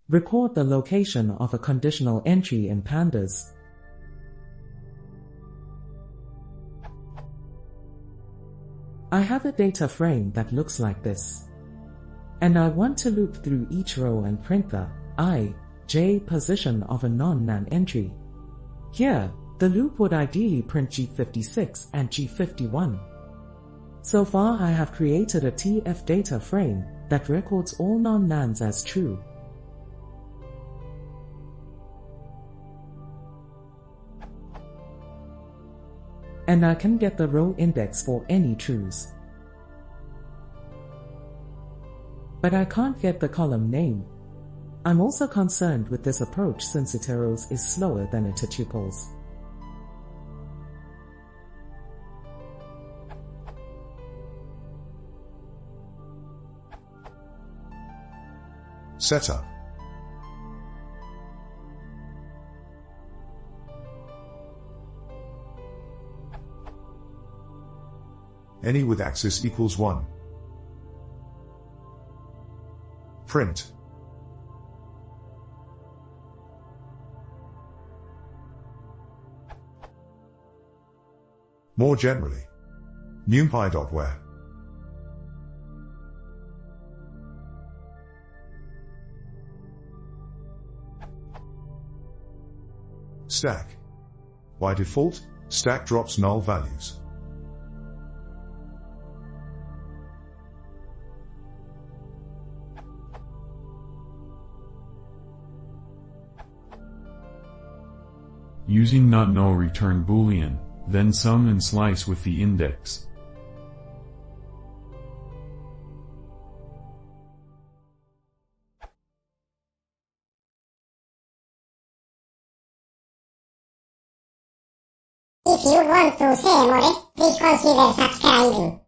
Record the location of a conditional entry in pandas. I have a data frame that looks like this. And I want to loop through each row and print the j position of a non-nan entry. Here, the loop would ideally print G56 and G51. So far I have created a TF data frame that records all non-nans as true. And I can get the row index for any trues. But I can't get the column name. I'm also concerned with this approach since iteros is slower than tuples. Setup. Any with axis equals 1. Print. More generally, numpy.where. Stack. By default, stack drops null values. Using not null return boolean, then sum and slice with the index. If you want to see more, please consider subscribing.